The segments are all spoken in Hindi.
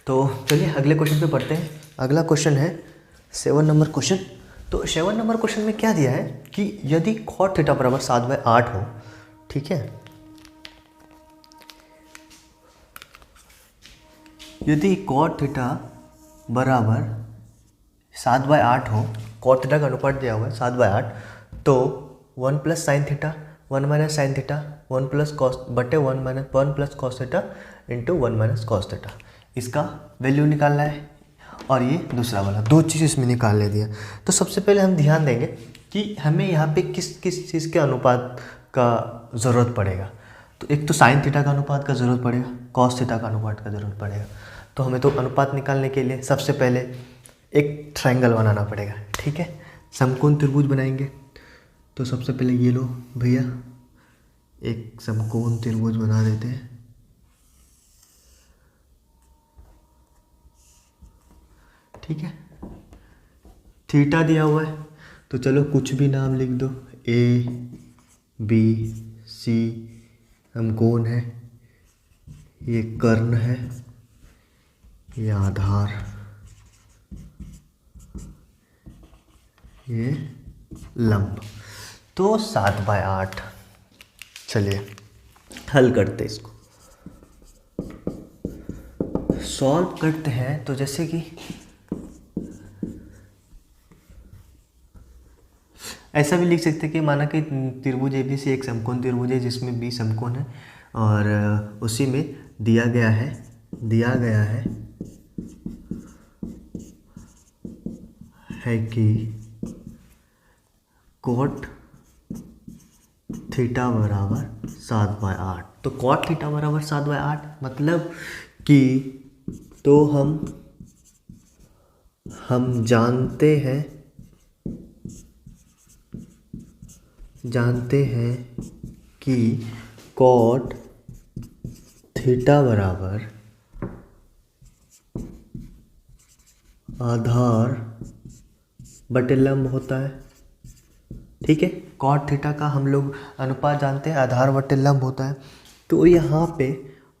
तो चलिए अगले क्वेश्चन पे पढ़ते हैं। अगला क्वेश्चन है 7 नंबर क्वेश्चन। तो 7 नंबर क्वेश्चन में क्या दिया है कि यदि cot थीटा बराबर 7/8 हो, ठीक है, यदि cot थीटा बराबर 7/8 हो, cot थीटा का अनुपात दिया हुआ है 7/8, तो 1 plus sine theta 1 minus sine theta 1 plus cos बटे 1 plus cos theta into 1 minus cos theta, इसका वैल्यू निकालना है। और ये दूसरा वाला 2 चीज़ इसमें निकालने दिया। तो सबसे पहले हम ध्यान देंगे कि हमें यहाँ पे किस किस चीज़ के अनुपात का ज़रूरत पड़ेगा। तो एक तो साइन थीटा का अनुपात का ज़रूरत पड़ेगा, कॉस थीटा का अनुपात का ज़रूरत पड़ेगा। तो हमें तो अनुपात निकालने के लिए सबसे पहले एक ट्रायंगल बनाना पड़ेगा, ठीक है। समकोण त्रिभुज बनाएंगे। तो सबसे पहले ये लो भैया, एक समकोण त्रिभुज बना देते हैं। ठीक है, थीटा दिया हुआ है तो चलो कुछ भी नाम लिख दो, ए बी सी समकोण है, ये कर्ण है, ये आधार, ये लंब। तो 7/8। चलिए हल करते इसको, सॉल्व करते हैं। तो जैसे कि ऐसा भी लिख सकते हैं कि माना कि त्रिभुज ABC एक समकोण त्रिभुज है जिसमें B समकोण है, और उसी में दिया गया है कि cot थीटा बराबर 7/8। तो cot थीटा बराबर 7/8 मतलब कि, तो हम जानते हैं कि cot थीटा बराबर आधार बटे लंब होता है, ठीक है। cot थीटा का हम लोग अनुपात जानते हैं, आधार बटे लंब होता है। तो यहाँ पे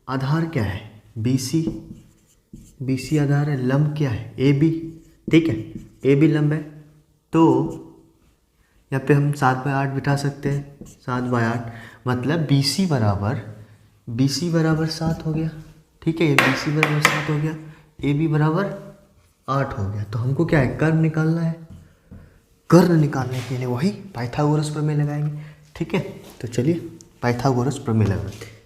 आधार क्या है, BC आधार है, लंब क्या है, AB, ठीक है, AB लंब है। तो यहाँ पे हम 7/8 बिठा सकते हैं। 7/8 मतलब BC बराबर 7 हो गया, ठीक है, BC बराबर 7 हो गया, AB बराबर 8 हो गया। तो हमको क्या है, कर्ण निकालना है। कर्ण निकालने के लिए वही पाइथागोरस प्रमेय लगाएंगे, ठीक है। तो चलिए पाइथागोरस प्रमेय लगाते हैं।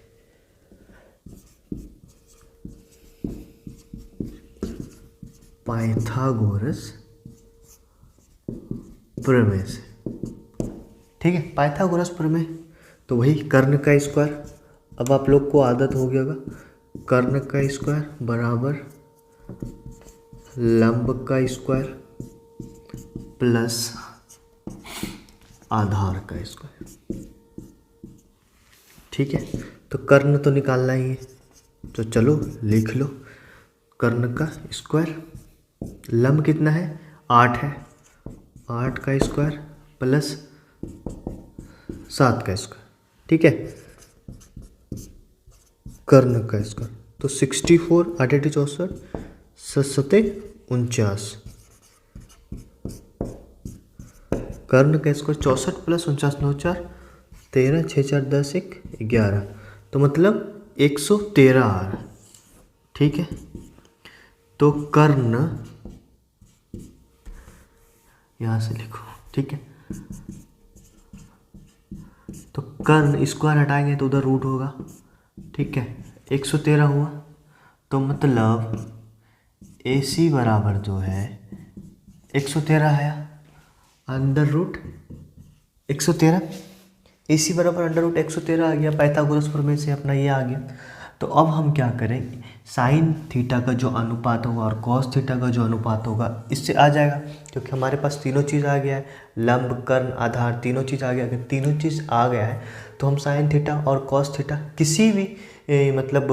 पाइथागोरस प्रमेय से, ठीक है, पाइथागोरस प्रमेय। तो वही कर्ण का स्क्वायर, अब आप लोग को आदत हो गया होगा, कर्ण का स्क्वायर बराबर लंब का स्क्वायर प्लस आधार का स्क्वायर, ठीक है। तो कर्ण तो निकालना ही है, तो चलो लिख लो, कर्ण का स्क्वायर, लंब कितना है, 8 है, 8 का स्क्वायर प्लस 7 का स्क्वायर, ठीक है, कर्ण का स्क्वायर। तो 64 8 8 64 7 49, कर्ण का स्क्वायर 64 प्लस 49 9 4 13 6 4 10 1 11, तो मतलब 113 आ रहा, ठीक है। तो कर्ण यहाँ से लिखो, ठीक है। तो कर्ण स्क्वायर हटाएंगे तो उधर रूट होगा, ठीक है, 113 हुआ। तो मतलब AC बराबर जो है 113 है, अंडर रूट 113, AC बराबर अंडर रूट 113 आ गया। पाइथागोरस प्रमेय से अपना ये आ गया। तो अब हम क्या करें, साइन थीटा का जो अनुपात होगा और कॉस थीटा का जो अनुपात होगा इससे आ जाएगा, क्योंकि हमारे पास तीनों चीज़ आ गया है, लंब कर्ण आधार तीनों चीज़ आ गया। अगर तीनों चीज़ आ गया है तो हम साइन थीटा और कॉस थीटा किसी भी मतलब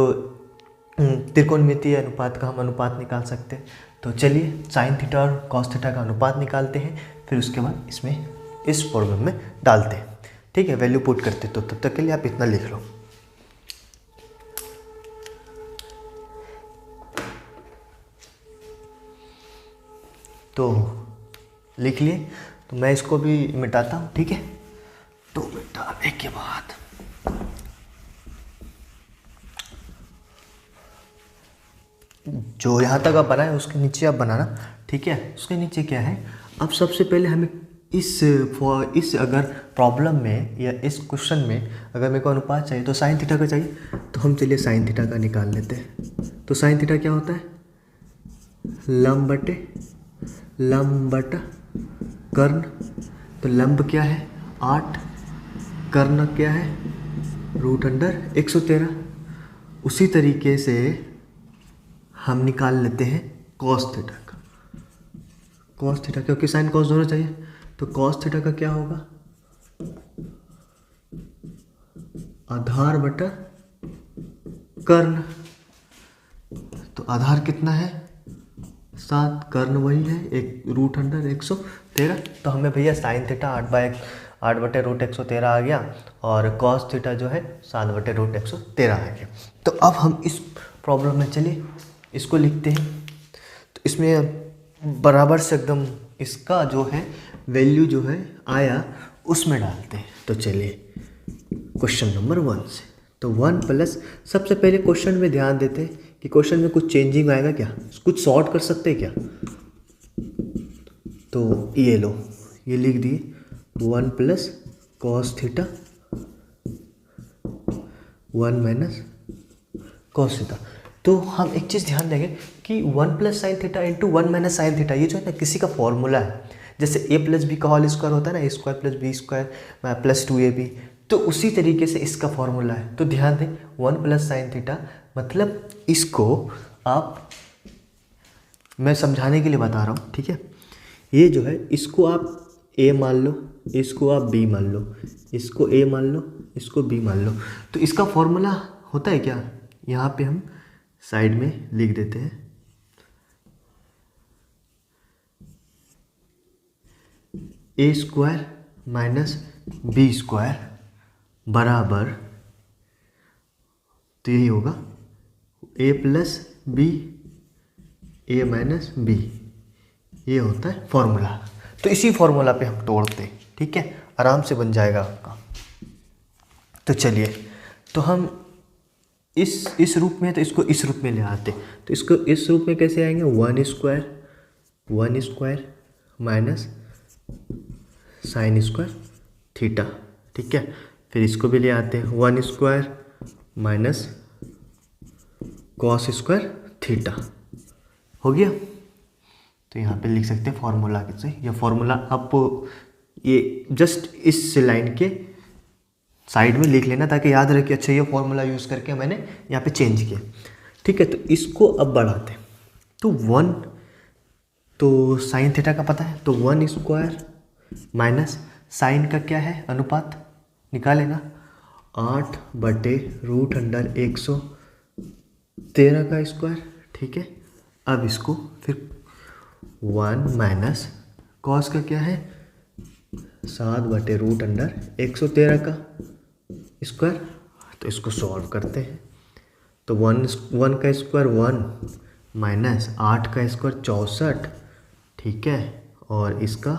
त्रिकोणमितीय अनुपात का हम अनुपात निकाल सकते हैं। तो चलिए साइन थीटा और कॉस थीटा का अनुपात निकालते हैं, फिर उसके बाद इसमें इस फॉर्मूले में डालते हैं, ठीक है, वैल्यू पुट करते। तो तब तक के लिए आप इतना लिख लो। तो लिख लिए। तो मैं इसको भी मिटाता हूँ, ठीक है। तो मिटाने के बाद जो यहाँ तक आप बनाए उसके नीचे आप बनाना, ठीक है। उसके नीचे क्या है, अब सबसे पहले हमें इस अगर प्रॉब्लम में या इस क्वेश्चन में अगर मेरे को अनुपात चाहिए तो साइन थीटा का चाहिए। तो हम चलिए साइन थीटा का निकाल लेते हैं। तो साइन थीटा क्या होता है, लंब बटा कर्ण। तो लंब क्या है 8, कर्ण क्या है √113। उसी तरीके से हम निकाल लेते हैं कॉस थीटा का। कॉस थीटा क्योंकि साइन कॉस दोनों चाहिए, तो कॉस थीटा का क्या होगा, आधार बटा कर्ण। तो आधार कितना है 7, कर्ण वही है 1√113। तो हमें भैया साइन थीटा 8/√113 आ गया और कॉस थीटा जो है 7/√113 आ गया। तो अब हम इस प्रॉब्लम में चलिए इसको लिखते हैं। तो इसमें बराबर से एकदम इसका जो है वैल्यू जो है आया उसमें डालते हैं। तो चलिए क्वेश्चन नंबर 1 से। तो 1 प्लस, सबसे पहले क्वेश्चन में ध्यान देते हैं कि क्वेश्चन में कुछ चेंजिंग आएगा क्या, कुछ सॉर्ट कर सकते हैं क्या। तो ये लो, ये लिख दिए 1 plus cos theta 1 minus cos theta. तो हम एक चीज़ ध्यान देंगे कि 1 plus sine theta into 1 minus sine theta, ये जो है ना किसी का फॉर्मूला है। जैसे a प्लस बी का होल स्क्वायर होता है ना, a² + b² प्लस 2ab, तो उसी तरीके से इसका फॉर्मूला है। तो ध्यान दें 1 प्लस साइन थीटा मतलब इसको आप, मैं समझाने के लिए बता रहा हूँ, ठीक है। ये जो है इसको आप a मान लो, इसको आप b मान लो, इसको a मान लो, इसको b मान लो। तो इसका फॉर्मूला होता है क्या, यहाँ पे हम साइड में लिख देते हैं a² माइनस b² बराबर, तो यही होगा a plus B a minus B, ये होता है फॉर्मूला। तो इसी फॉर्मूला पे हम तोड़ते हैं, ठीक है, आराम से बन जाएगा आपका। तो चलिए, तो हम इस रूप में, तो इसको इस रूप में ले आते। तो इसको इस रूप में कैसे आएंगे, 1 square minus sine square theta, ठीक है। फिर इसको भी ले आते हैं 1 square minus cos square theta, हो गया। तो यहाँ पे लिख सकते हैं फॉर्मूला कैसे, ये फॉर्मूला आप ये जस्ट इस लाइन के साइड में लिख लेना ताकि याद रहे कि अच्छा ये फॉर्मूला यूज़ करके मैंने यहाँ पे चेंज किया, ठीक है। तो इसको अब बढ़ाते हैं। तो 1, तो साइन थीटा का पता है, तो 1 स्क्वायर माइनस साइन का क्या है अनुपात निकाले ना, 8/√113 का स्क्वायर, ठीक है। अब इसको फिर 1 माइनस कॉस का क्या है 7/√113 का स्क्वायर। तो इसको सॉल्व करते हैं। तो 1 का स्क्वायर 1 माइनस 8 का स्क्वायर 64, ठीक है, और इसका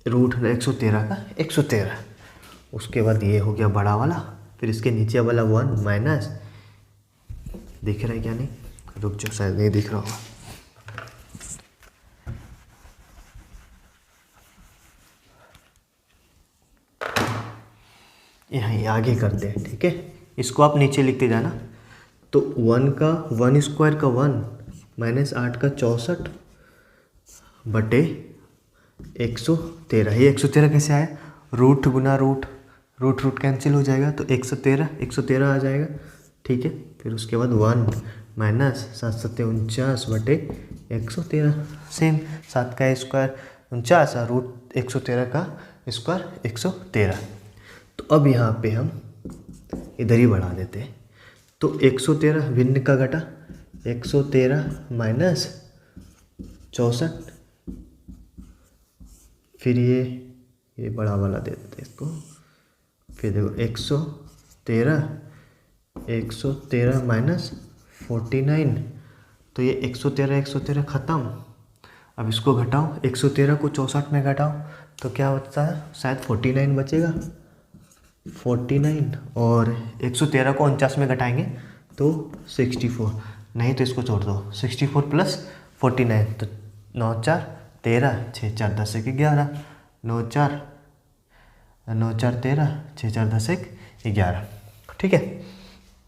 √113 का 113। उसके बाद ये हो गया बड़ा वाला, फिर इसके नीचे वाला 1 माइनस, दिख रहा है क्या नहीं, रुक जाओ शायद नहीं दिख रहा होगा, यहाँ आगे करते हैं, ठीक है। इसको आप नीचे लिखते जाना। तो 1 स्क्वायर का 1 माइनस 8 का 64 बटे 113। ये 113 कैसे आया, रूट गुना रूट, रूट कैंसिल हो जाएगा, तो 113 आ जाएगा, ठीक है। फिर उसके बाद 1 माइनस 7 7 49 बटे 113, सेम 7 का स्क्वायर 49 और √113 का स्क्वायर 113। तो अब यहाँ पे हम इधर ही बढ़ा देते हैं। तो 113 भिन्न का घटा, 113 माइनस 64, फिर ये बड़ा वाला दे देते हैं इसको, फिर देखो 113 माइनस 49, तो ये 113 ख़त्म, अब इसको घटाओ, 113 को 64 में घटाओ तो क्या बचता है, शायद 49 बचेगा, 49, और 113 को 49 में घटाएंगे तो 64, नहीं तो इसको छोड़ दो, 64 प्लस 49 तो 9 4 13, 6 4 10 1 11, 9 4 13, 6 4 10 1 11। ठीक है,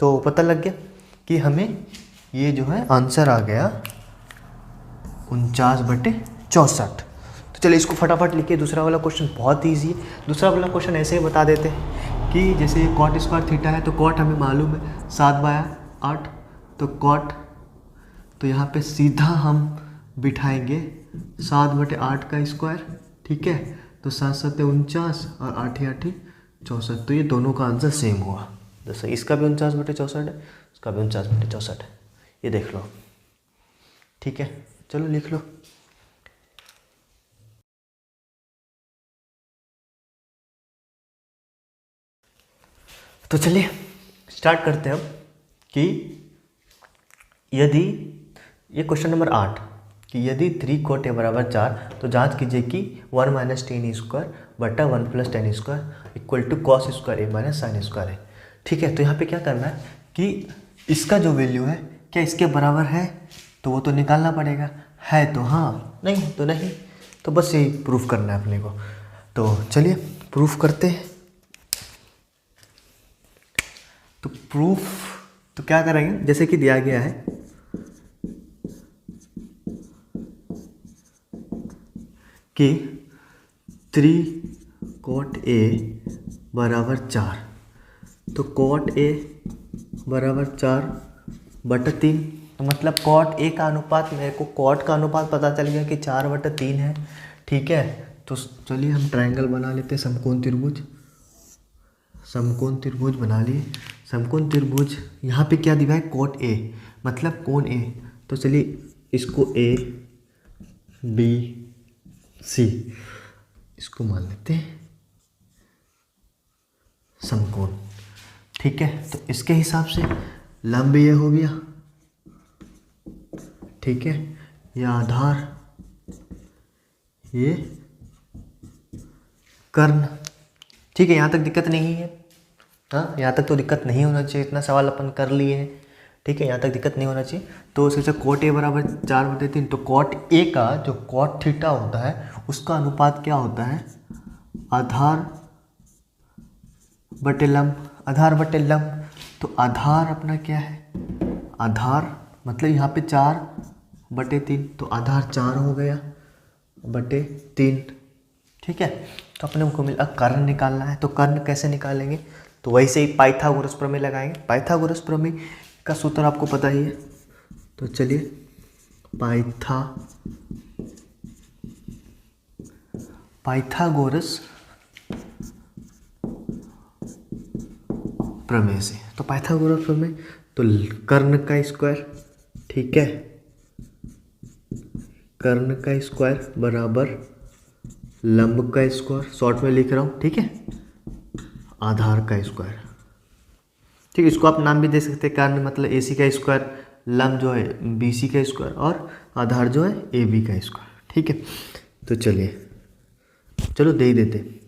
तो पता लग गया कि हमें ये जो है आंसर आ गया 49/64। तो चलिए इसको फटाफट लिखिए। दूसरा वाला क्वेश्चन बहुत ईजी है। दूसरा वाला क्वेश्चन ऐसे ही बता देते हैं कि जैसे कॉट स्क्वायर थीटा है तो कॉट हमें मालूम है 7/8, तो कॉट, तो यहाँ पे सीधा हम बिठाएंगे 7/8 का स्क्वायर। ठीक है, तो 7 7 49 और 8 8 64, तो ये दोनों का आंसर सेम हुआ। जैसे इसका भी 49/64 है, इसका भी 49/64 है, ये देख लो। ठीक है, चलो लिख लो। तो चलिए स्टार्ट करते हैं अब कि यदि ये क्वेश्चन नंबर 8 कि यदि 3 cot a बराबर 4 तो जांच कीजिए कि 1 - tan स्क्वायर बटा 1 + tan square equal to cos square a - sin square है। ठीक है, तो यहाँ पे क्या करना है कि इसका जो वैल्यू है क्या इसके बराबर है, तो वो तो निकालना पड़ेगा, है तो हाँ, नहीं तो नहीं, तो बस यही प्रूफ करना है अपने को। तो चलिए प्रूफ करते हैं। तो प्रूफ तो क्या करेंगे, जैसे कि दिया गया है कि 3 cot a बराबर 4, तो cot a बराबर 4/3, तो मतलब cot a का अनुपात, मेरे को cot का अनुपात पता चल गया कि 4/3 है। ठीक है, तो चलिए हम ट्रायंगल बना लेते हैं, समकोण त्रिभुज। समकोण त्रिभुज बना लिए। समकोण त्रिभुज यहाँ पे क्या दिया है, cot a मतलब कोण a, तो चलिए इसको a b c इसको मान लेते हैं समकोण। ठीक है, तो इसके हिसाब से लंब ये हो गया। ठीक है, यह आधार, ये कर्ण। ठीक है, यहाँ तक दिक्कत नहीं है। हाँ, यहाँ तक तो दिक्कत नहीं होना चाहिए, इतना सवाल अपन कर लिए हैं। ठीक है, यहाँ तक दिक्कत नहीं होना चाहिए। तो सोचा cot a बराबर 4/3, तो cot a का जो cot थीटा होता है उसका अनुपात क्या होता है, आधार बटे लंब, आधार बटे लंब। तो आधार अपना क्या है, आधार मतलब यहाँ पे 4/3, तो आधार 4 हो गया बटे 3। ठीक है, तो अपने को मिला कर्ण निकालना है। तो कर्ण कैसे निकालेंगे, तो वैसे ही पाइथागोरस प्रमेय लगाएंगे। पाइथागोरस प्रमेय का सूत्र आपको पता ही है, तो चलिए पाइथागोरस प्रमेय से, तो पाइथागोरस प्रमेय, तो कर्ण का स्क्वायर, ठीक है, कर्ण का स्क्वायर बराबर लंब का स्क्वायर, शॉर्ट में लिख रहा हूँ। ठीक है, आधार का स्क्वायर। ठीक है, इसको आप नाम भी दे सकते हैं, कर्ण मतलब AC का स्क्वायर, लंब जो है BC का स्क्वायर, और आधार जो है AB का स्क्वायर। ठीक है, तो चलिए चलो दे ही देते,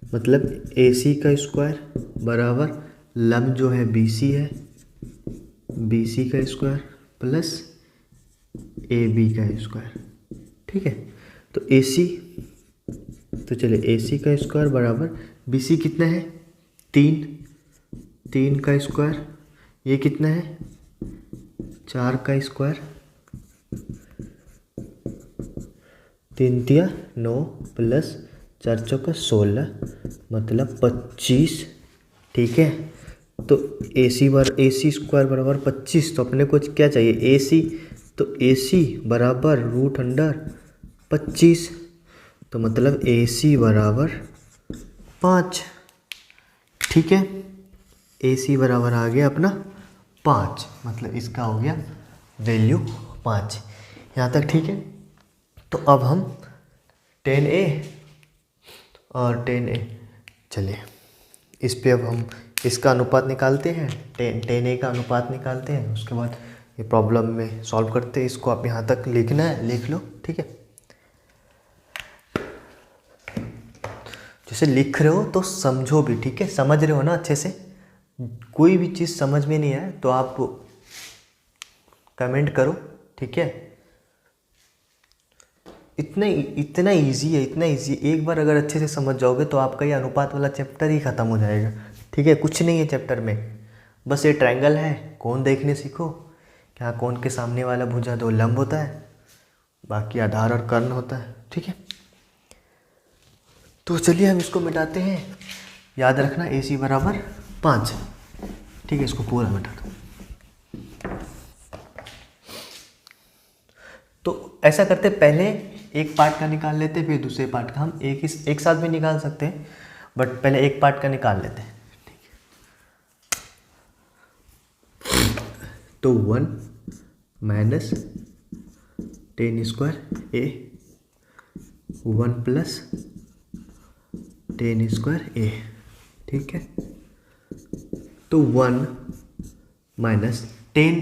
मतलब AC का स्क्वायर बराबर लंब जो है BC है, BC का स्क्वायर प्लस AB का स्क्वायर। ठीक है, तो AC, तो चलिए AC का स्क्वायर बराबर BC कितना है 3 का स्क्वायर, ये कितना है 4 का स्क्वायर, 3 तिया 9 प्लस 4 चौका 16 मतलब 25। ठीक है, तो AC स्क्वायर बराबर 25, तो अपने को क्या चाहिए AC, तो AC बराबर √25, तो मतलब AC बराबर 5। ठीक है, AC बराबर आ गया अपना 5, मतलब इसका हो गया वैल्यू 5। यहाँ तक ठीक है। तो अब हम tan A और tan A, चलिए इस पे अब हम इसका अनुपात निकालते हैं, tan A का अनुपात निकालते हैं, उसके बाद ये प्रॉब्लम में सॉल्व करते हैं। इसको आप यहाँ तक लिखना है, लिख लो। ठीक है, जैसे लिख रहे हो तो समझो भी, ठीक है, समझ रहे हो ना अच्छे से। कोई भी चीज़ समझ में नहीं आए तो आप कमेंट करो, ठीक है। इतना इजी है, इतना इजी। एक बार अगर अच्छे से समझ जाओगे तो आपका ये अनुपात वाला चैप्टर ही ख़त्म हो जाएगा, ठीक है। कुछ नहीं है चैप्टर में, बस ये ट्रायंगल है, कोण देखने सीखो। क्या कोण के सामने वाला भुजा दो लंब होता है, बाकी आधार और कर्ण होता है, ठीक है। तो चलिए हम इसको मिटाते हैं। याद रखना AC बराबर 5, ठीक है। इसको पूरा मिटा दो। तो ऐसा करते, पहले एक पार्ट का निकाल लेते, फिर दूसरे पार्ट का। हम एक साथ भी निकाल सकते हैं, बट पहले एक पार्ट का निकाल लेते हैं, ठीक है। तो 1 minus 10 square A, 1 plus 10 square A, ठीक है। तो 1 माइनस 10,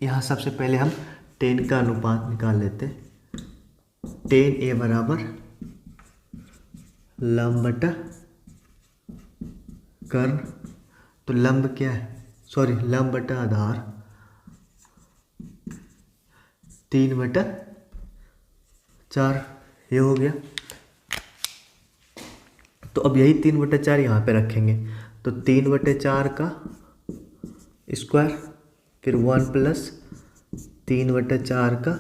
यहाँ सबसे पहले हम 10 का अनुपात निकाल लेते हैं। 10A बराबर लंब बटा कर्ण। तो लंब क्या है, सॉरी, लंब बटा आधार 3/4, ये हो गया। तो अब यही 3/4 यहाँ पे रखेंगे, तो 3/4 का स्क्वायर, फिर 1 प्लस 3/4 का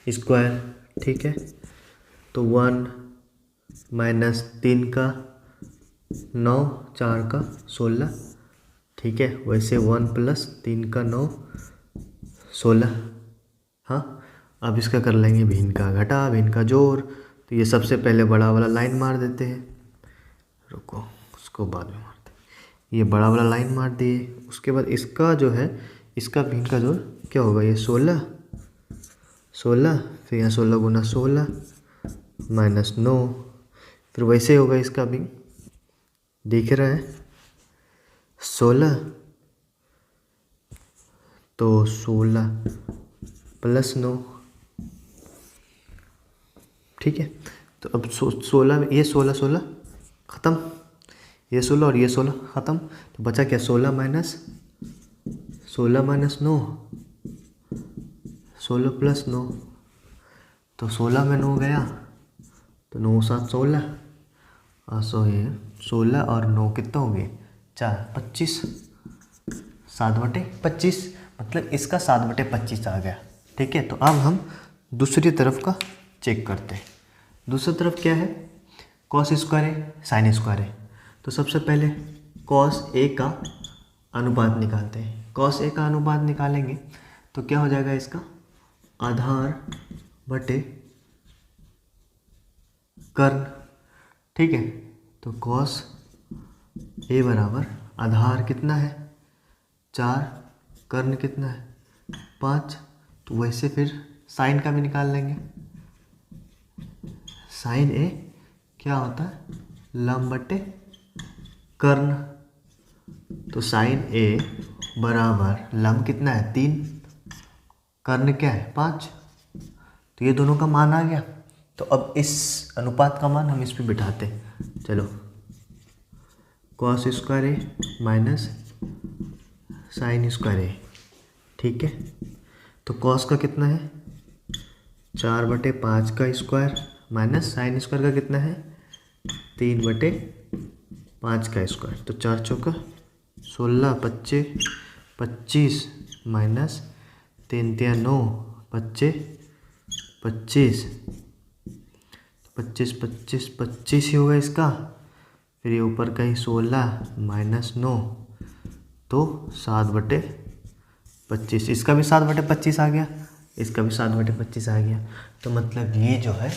स्क्वायर, ठीक है। तो 1 माइनस 3 का 9, 4 का 16, ठीक है। वैसे 1 प्लस 3 का 9, 16। हाँ, अब इसका कर लेंगे भिन्न का घटा, भिन्न का जोड़। तो ये सबसे पहले बड़ा वाला लाइन मार देते हैं, रुको उसको बाद में मारते हैं। ये बड़ा वाला लाइन मार दिए, उसके बाद इसका जो है, इसका भिन्न का जोड़ क्या होगा, ये 16, फिर यहाँ 16 गुना 16 माइनस 9, फिर वैसे होगा इसका भी, दिख रहा है 16, तो 16 प्लस 9, ठीक है। तो अब 16 में ये 16 ख़त्म, ये 16 और ये 16 ख़त्म, तो बचा क्या, 16 माइनस 9, 16 प्लस 9, तो 16 में 9 गया, तो 9 7 16, ये 16 और 9 कितना हो गए, 4, 25, 7/25, मतलब इसका 7/25 आ गया, ठीक है। तो अब हम दूसरी तरफ का चेक करते हैं। दूसरी तरफ क्या है, कॉस स्क्वायर है, साइन स्क्वायर है। तो सबसे पहले कॉस A का अनुपात निकालते हैं। कॉस A का अनुपात निकालेंगे तो क्या हो जाएगा, इसका आधार बटे कर्ण, ठीक है। तो कॉस A बराबर आधार कितना है 4, कर्ण कितना है 5। तो वैसे फिर साइन का भी निकाल लेंगे। साइन A क्या होता है, लंब बटे कर्ण। तो साइन A बराबर लंब कितना है 3, कर्ण क्या है 5। तो ये दोनों का मान आ गया। तो अब इस अनुपात का मान हम इस पे बिठाते हैं। चलो, cos square A minus sine square A, ठीक है। तो कॉस का कितना है 4/5 का स्क्वायर माइनस साइन स्क्वायर का कितना है 3/5 का स्क्वायर। तो 4 चौका 16, 25 माइनस 3 तिया 9, 25 ही होगा इसका। फिर ये ऊपर कहीं 16 माइनस 9, तो 7/25। इसका भी 7/25 आ गया, इसका भी 7/25 आ गया। तो मतलब ये जो है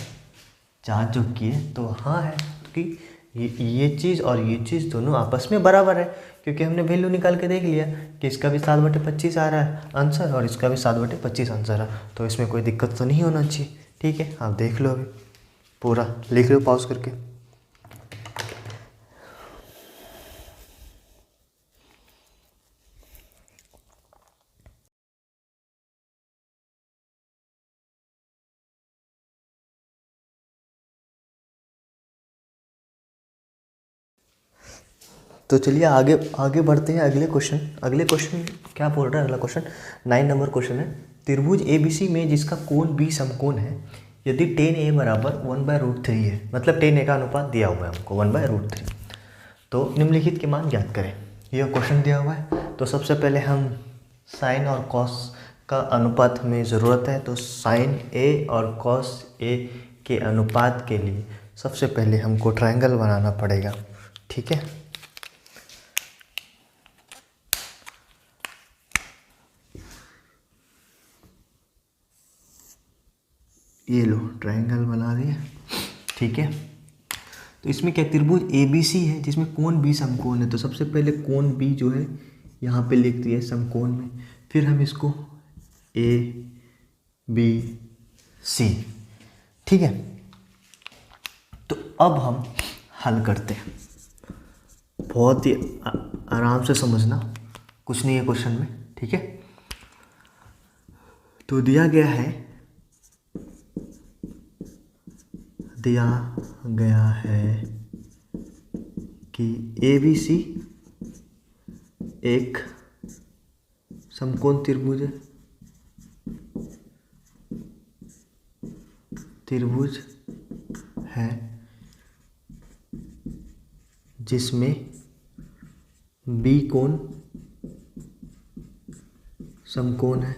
जांच जो किए तो हाँ है कि ये चीज़ और ये चीज़ दोनों आपस में बराबर है, क्योंकि हमने वैल्यू निकाल के देख लिया कि इसका भी 7/25 आ रहा है आंसर और इसका भी 7/25 आंसर है। तो इसमें कोई दिक्कत तो नहीं होना चाहिए, ठीक है। आप देख लो, अभी पूरा लिख लो पॉज करके। तो चलिए आगे आगे बढ़ते हैं। अगले क्वेश्चन क्या बोल रहा है? अगला क्वेश्चन 9 नंबर क्वेश्चन है। त्रिभुज ABC में जिसका कोण B समकोण है, यदि tan A बराबर 1/√3 है, मतलब tan A का अनुपात दिया हुआ है हमको 1/√3, तो निम्नलिखित के मान ज्ञात करें। यह क्वेश्चन दिया हुआ है। तो सबसे पहले हम साइन और कॉस का अनुपात हमें ज़रूरत है। तो साइन A और कॉस A के अनुपात के लिए सबसे पहले हमको ट्रायंगल बनाना पड़ेगा। ठीक है, ये लो ट्रायंगल बना दिया। ठीक है, तो इसमें क्या त्रिभुज ABC है जिसमें कोण B समकोण है। तो सबसे पहले कोण B जो है यहाँ पे लिख दिया समकोण में, फिर हम इसको ABC। ठीक है, तो अब हम हल करते हैं। बहुत ही आराम से समझना, कुछ नहीं है क्वेश्चन में। ठीक है, तो दिया गया है कि ABC एक समकोण त्रिभुज है जिसमें B कोण समकोण है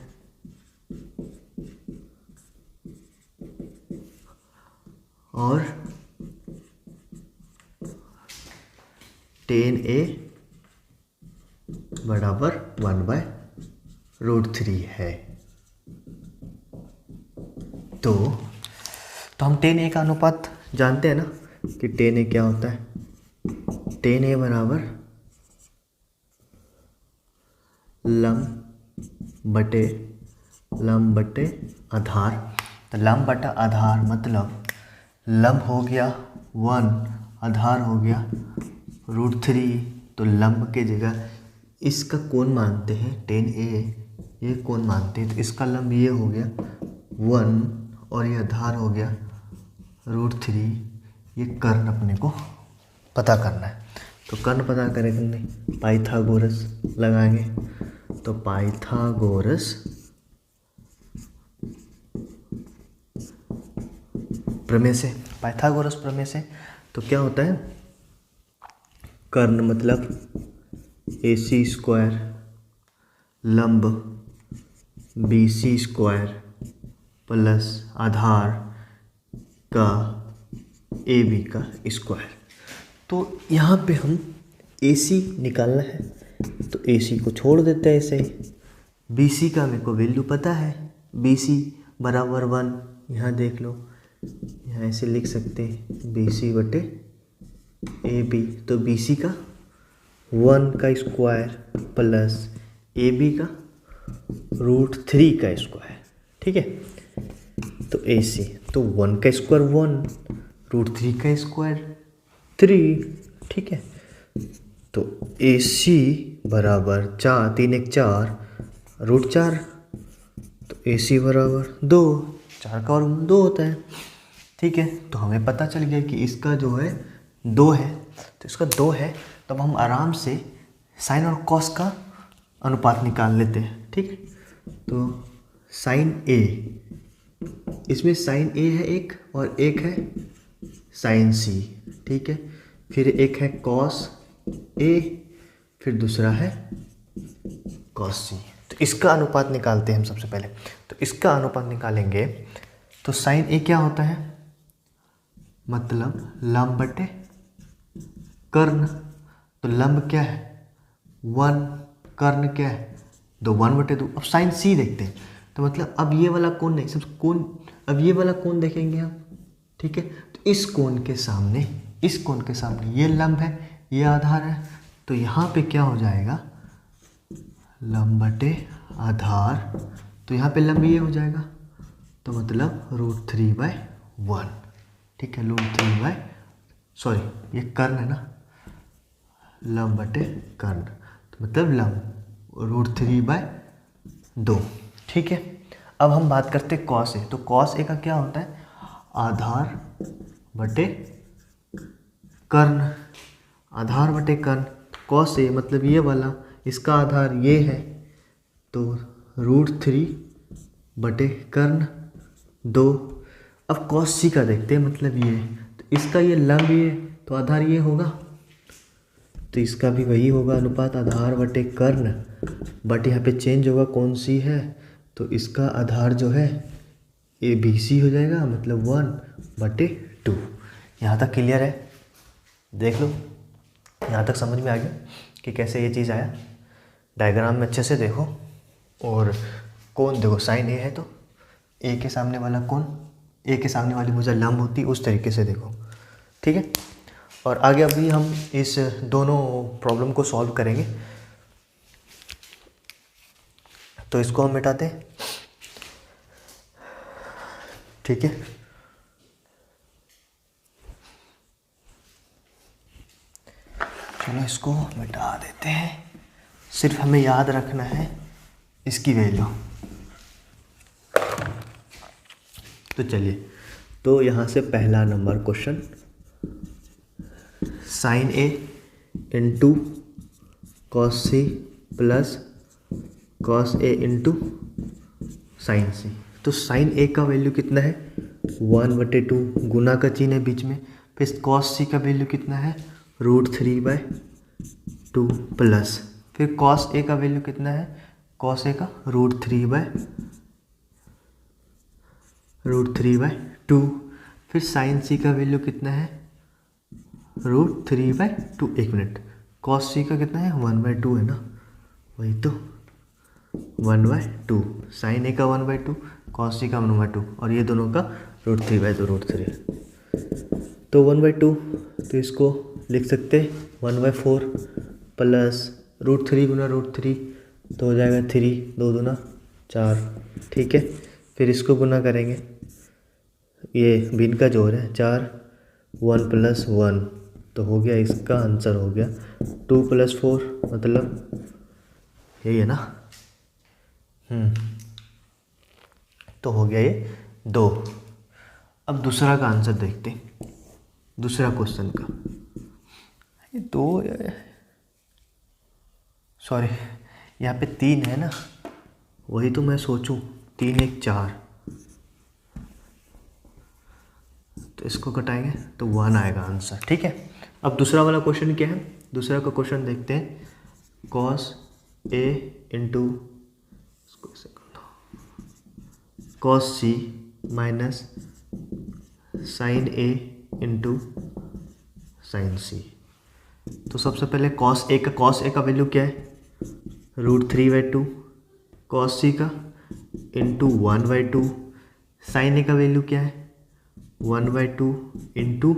और tan A बराबर 1/√3 है। तो हम tan A का अनुपात जानते हैं ना कि tan A क्या होता है। tan A बराबर लंब बटे आधार। तो लंब बटा आधार मतलब लंब हो गया 1, आधार हो गया √3। तो लंब के जगह इसका कोण मानते हैं tan A, ये कोण मानते हैं। तो इसका लंब ये हो गया 1 और ये आधार हो गया √3। ये कर्ण अपने को पता करना है। तो कर्ण पता करेंगे, पाइथागोरस लगाएंगे। तो पाइथागोरस प्रमेय से तो क्या होता है, कर्ण मतलब AC² लंब BC² प्लस आधार का AB का स्क्वायर। तो यहाँ पे हम AC निकालना है, तो AC को छोड़ देते हैं ऐसे ही। BC का मेरे को वैल्यू पता है, BC बराबर 1। यहाँ देख लो, यहाँ ऐसे लिख सकते हैं BC बटे AB। तो BC का 1 का स्क्वायर प्लस AB का √3 का स्क्वायर। ठीक है, तो AC तो 1 का स्क्वायर 1, √3 का स्क्वायर 3। ठीक है, तो AC बराबर 4, 3 1 4 √4। तो AC बराबर 2, 4 का और 2 होता है। ठीक है, तो हमें पता चल गया कि इसका जो है 2 है। तो इसका 2 है, तो अब हम आराम से साइन और कॉस का अनुपात निकाल लेते हैं। ठीक, तो साइन A, इसमें साइन A है एक और एक है साइन C। ठीक है, फिर एक है कॉस A, फिर दूसरा है कॉस C। तो इसका अनुपात निकालते हैं हम सबसे पहले। तो इसका अनुपात निकालेंगे तो साइन A क्या होता है, मतलब लंब बटे कर्ण। तो लंब क्या है 1, कर्ण क्या है 2, 1/2। अब साइन C देखते हैं, तो मतलब अब ये वाला कोण नहीं, सब कोण, अब ये वाला कोण देखेंगे हम। ठीक है, तो इस कोण के सामने ये लंब है, ये आधार है। तो यहाँ पे क्या हो जाएगा, लंब बटे आधार। तो यहाँ पे लंब ये हो जाएगा, तो मतलब √3/1। ठीक है, ये कर्ण है ना, लंब बटे कर्ण, तो मतलब लंब √3/2। ठीक है, अब हम बात करते हैं कॉस A। तो कॉस A का क्या होता है, आधार बटे कर्ण, आधार बटे कर्ण। कॉस ए मतलब ये वाला, इसका आधार ये है, तो √3/कर्ण 2। अब कॉस सी का देखते हैं, मतलब ये, तो इसका ये लंब ये, तो आधार ये होगा, तो इसका भी वही होगा, अनुपात आधार बटे कर्ण, बट यहाँ पे चेंज होगा, कौन सी है, तो इसका आधार जो है ए बी सी हो जाएगा, मतलब 1/2। यहाँ तक क्लियर है? देख लो, यहाँ तक समझ में आ गया कि कैसे ये चीज़ आया। डायग्राम में अच्छे से देखो, और कौन देखो साइन ए है तो ए के सामने वाला कौन, ए के सामने वाली भुजा लंब होती, उस तरीके से देखो, ठीक है। और आगे अभी हम इस दोनों प्रॉब्लम को सॉल्व करेंगे, तो इसको हम मिटाते हैं, ठीक है। चलो इसको मिटा देते हैं, सिर्फ हमें याद रखना है इसकी वैल्यू। तो चलिए, तो यहाँ से पहला number question, sine A into cos C plus cos A into sine C. तो साइन ए का वैल्यू कितना है, 1/2, गुना का चिन्ह है बीच में, फिर कॉस सी का वैल्यू कितना है, √3/2 प्लस, फिर कॉस ए का वैल्यू कितना है, कॉस ए का √3/2, फिर साइन सी का वैल्यू कितना है, √3/2। एक मिनट, कॉस सी का कितना है, 1/2 है ना, वही तो 1/2, साइन ए का 1/2, कॉस सी का 1/2, और ये दोनों का √3/2 √3, तो 1/2, तो इसको लिख सकते हैं 1/4 प्लस √3 गुना √3, तो हो जाएगा 3, 2 दूना 4, ठीक है। फिर इसको गुना करेंगे, ये भिन्न का जोड़ है, 4, 1 + 1, तो हो गया, इसका आंसर हो गया 2 + 4, मतलब यही है ना, तो हो गया ये 2। अब दूसरा का आंसर देखते हैं, दूसरा क्वेश्चन का, ये 2, सॉरी यहाँ पे 3 है ना, वही तो मैं सोचूं, 3 1 4, तो इसको घटाएंगे तो 1 आएगा आंसर, ठीक है। अब दूसरा वाला क्वेश्चन क्या है, दूसरा का क्वेश्चन देखते हैं, cos A into cos C minus sign A into sine C. तो सबसे पहले कॉस ए का वैल्यू क्या है, √3/2, कॉस सी का इंटू 1/2, साइन ए का वैल्यू क्या है, 1/2 इंटू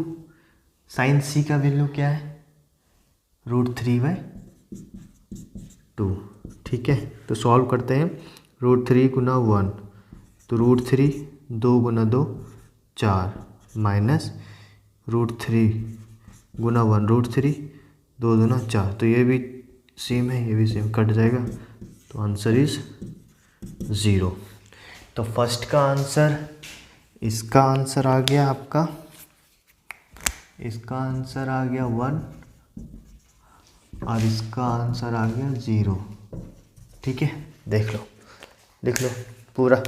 साइन सी का वैल्यू क्या है, √3/2, ठीक है। तो सॉल्व करते हैं, √3 गुना 1, तो √3, 2 गुना 2 4, माइनस √3 गुना 1 √3, 2 दूना 4, तो ये भी सेम है, ये भी सेम, कट जाएगा, तो आंसर इज 0। तो फर्स्ट का आंसर, इसका आंसर आ गया आपका, इसका आंसर आ गया 1, और इसका आंसर आ गया 0, ठीक है। देख लो, लिख लो पूरा।